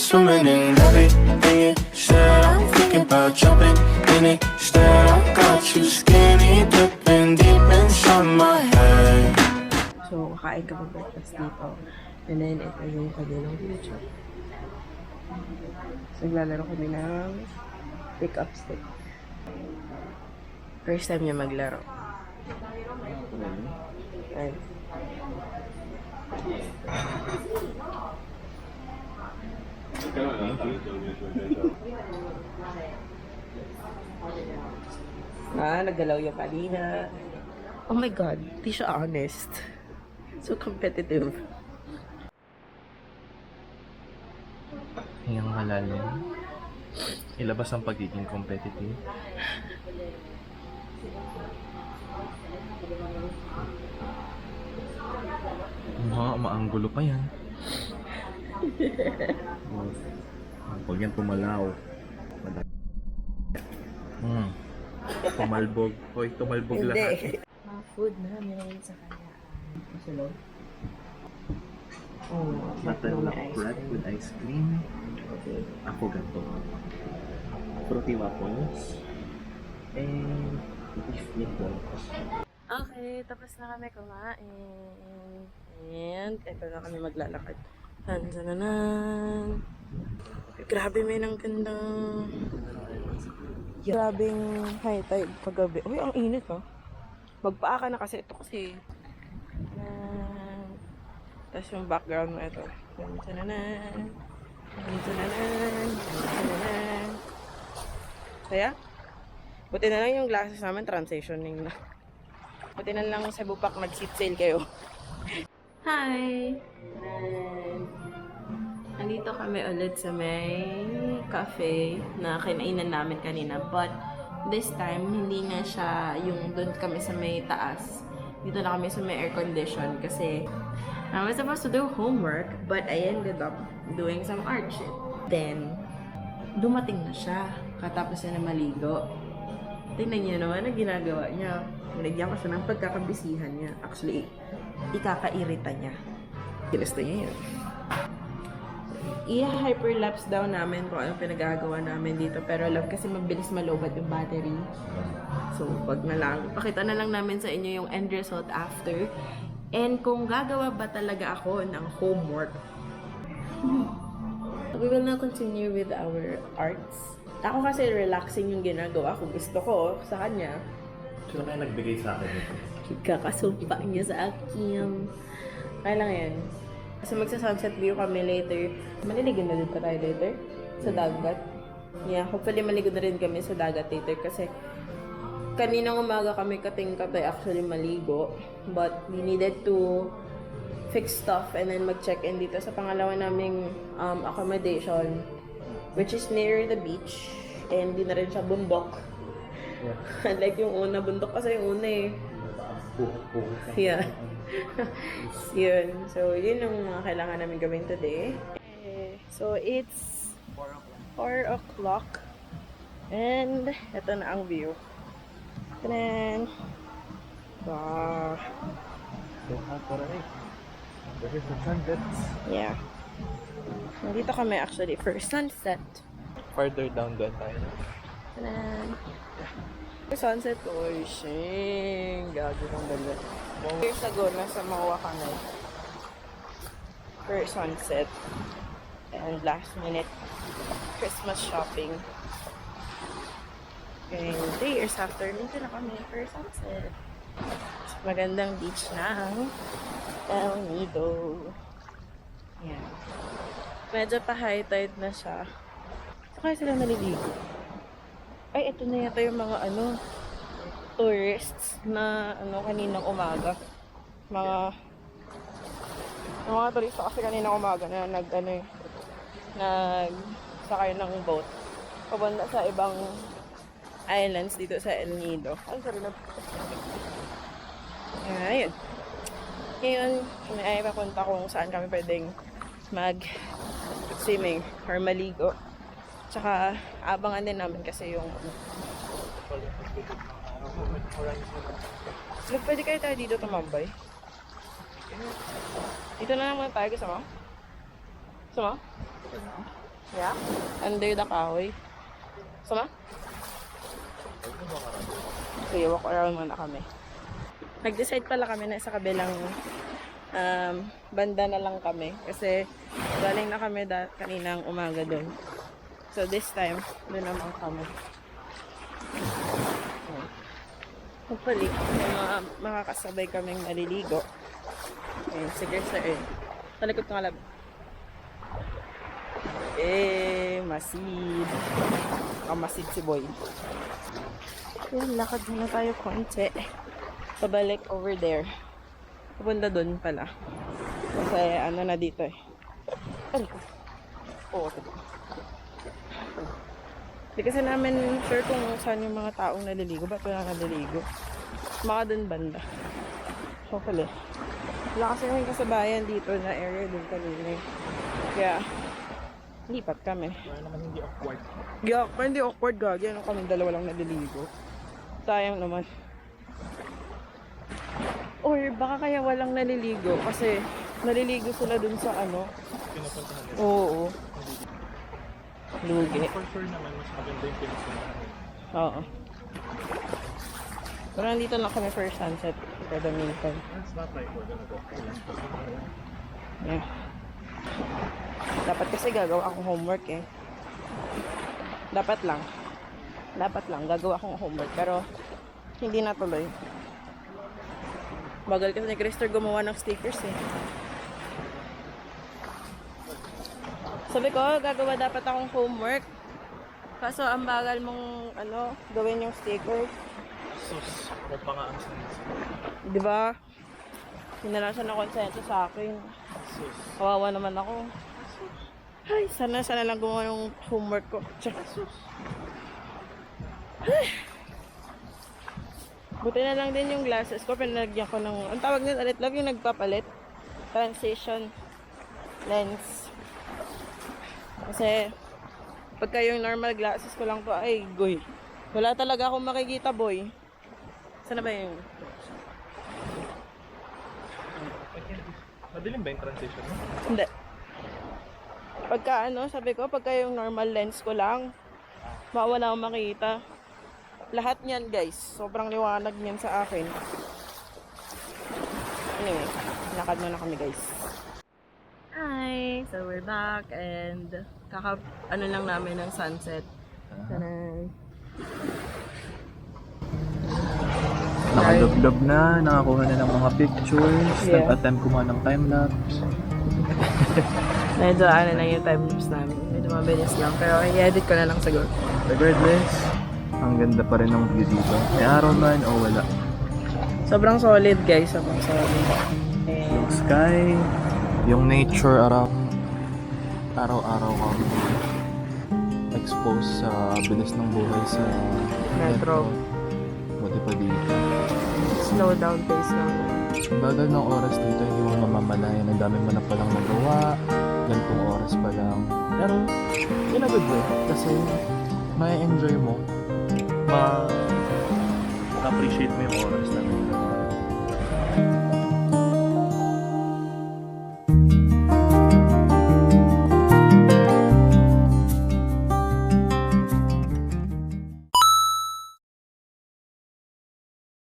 swimming in everything you said. I'm thinking about jumping in it instead. I got you skinny dipping deep inside my head. So, kain ka mag-breakfast dito. And then, ito yung kanilang future. So, naglalaro kami ng pick-up stick. First time niya maglaro. Ayan. Naggalaw yung kanina. Oh my God, di siya honest. So competitive. Hingang malalim. Ilabas ang pagiging competitive. Maanggulo pa yan. Huwag yan pumalaw. Tumalbog. Hoy, tumalbog lahat. Hindi. Mga food namin sa kanya. Masulog. Oh, Nutella bread with ice cream. Okay. Ako ganito. Fruity waffles. And beef meatballs. Okay, tapos na kami kumain. And ito na kami maglalakad. Tanzananan. Grabe, may nang gandang... Grabing high tide kagabi. Uy, ang init ha. Magpaa ka na kasi ito kasi. Tapos yung background mo ito. Tanzananan. Tanzananan. Tanzananan. Kaya? Buti na lang yung glasses namin transitioning na. Buti na lang sa Bupak nag-seat sale kayo. Hi! Nandito kami ulit sa may cafe na kinainan namin kanina. But this time, hindi na siya yung doon kami sa may taas. Dito na kami sa may air condition kasi I was supposed to do homework but I ended up doing some art shit. Then, dumating na siya katapos na maligo. Tingnan niyo naman ang ginagawa niya. Nilagyan ko siya ng pagkakabisihan niya. Actually, ikakairita niya. Ginusto niya yun. I-hyperlapse daw namin kung anong pinagagawa namin dito. Pero love kasi mabilis malobad yung battery. So, wag na lang. Pakita na lang namin sa inyo yung end result after. And kung gagawa ba talaga ako ng homework. We will now continue with our arts. Ako kasi relaxing yung ginagawa ko. Gusto ko sa kanya. Sino kaya nagbigay sa akin ito? Kakasumpa niya sa akin. Kaya lang yan. Kasi magsa-sunset view kami later. Maliligo na din pa tayo later sa dagat. Yeah, hopefully maligo na rin kami sa dagat later kasi kaninang umaga kami kating-katay actually maligo. But we needed to fix stuff and then mag-check-in dito sa pangalawa naming accommodation which is near the beach and di na rin siya bundok. Yeah. Like yung una, bundok kasi yung una eh. Yeah. Yun. So, yun yung mga kailangan namin gawin today. So, it's 4 o'clock. And, ito na ang view. Tanan! Wow! So hot already. This is the sunset. Yeah. Nandito kami actually for sunset. Further down doon tayo. Tanan! Sunset ko, shing! Gago ng ganda. Years ago, nasa Mawa kami for sunset. And last minute Christmas shopping. And 3 years after, dito na kami for sunset. Magandang beach na ang El Nido. Yan. Medyo pa high tide na siya. So, kaya sila naliligo. Ay, ito na yata yung mga tourists na kaninang umaga. Mga turista kasi kaninang umaga na nagsakay ng boat. Papunta sa ibang islands dito sa El Nido. Ay, sorry na. Ayun. Ngayon, ay papunta kung saan kami pwedeng mag-swimming or maligo. Tsaka, abangan din namin kasi yung look, pwede kayo tayo dito tumambay. Dito na naman tayo, gusto mo? Gusto mo? Yeah? Under the kahoy. Sama? Sige, walk around muna kami. Nag-decide pala kami na sa kabilang banda na lang kami. Kasi galing na kami kaninang umaga doon. So this time, doon naman kami. Hopefully, may makakasabay kaming maliligo. Ayun, sige sir. Talikot ko nga lab. Masid. Masid si boy. Yan, lakad muna tayo konti. Pabalik over there. Pupunta dun pala. Kasi ano na dito eh. Ano ko? Oo, ito. Hindi kasi namin sure kung saan yung mga taong naliligo. Ba't wala naliligo? Maka dun banda. Hopefully. Wala kasi may kasabayan dito na area dun kanina. Kaya, lipat kami. Kaya naman hindi awkward. Yeah, kaya hindi awkward gagi. Ano kami dalawa lang naliligo. Sayang naman. Or baka kaya walang naliligo kasi naliligo sila dun sa ano. Pinupuntahan nila. Oo. Lugi. For sure naman, mas maganda yung pinupuntahan nila. Oo. Pero nandito lang kami for sunset for the meantime. Let's not try for gonna go. Yeah. Dapat kasi gagawa akong homework eh. Dapat lang gagawa akong homework pero hindi natuloy. Bagal kasi ni Krister gumawa ng stickers eh. Sabi ko, gagawa dapat akong homework. Kaso ang bagal mong gawin yung stickers. Sus, o pa nga ang sanis. Di ba? Hindi na siya nakonsensya sa akin. Sus. Kawawa naman ako. Ay, sana lang gumawa ng homework ko. Tsaka, buti na lang din yung glasses ko. Pinalagyan ko ng, ang tawag nila ulit, love yung nagpapalit. Transition lens. Kasi, pagka yung normal glasses ko lang to, ay, goy. Wala talaga akong makikita, boy. Sana ba yung... Madilim ba yung transition mo? Hindi. Pagka sabi ko, pagka yung normal lens ko lang, wala akong makita. Lahat niyan, guys. Sobrang liwanag niyan sa akin. Anyway, lakad muna kami, guys. Hi! So, we're back and lang namin ng sunset. Tanan. Nakadubdob na, nakakuha na ng mga pictures, Yeah. nag-attempt ko ng time-lapse. Medyo lang yung time-lapse namin. Medyo mabilis lang. Pero i-edit ko na lang siguro. Regardless, ang ganda pa rin ng view dito. May araw man o wala. Sobrang solid, guys. Sobrang solid. Yung sky, yung nature around, araw-araw kang exposed sa bilis ng buhay sa Metro. Buti pa dito. Slow down pace lang. Ang bagal ng oras dito, hindi mo mamamalayan. Ang dami mo na palang nagawa. Ganitong oras pa lang. Pero, in a good way. Kasi, may enjoy mo. Ma-appreciate mo yung oras na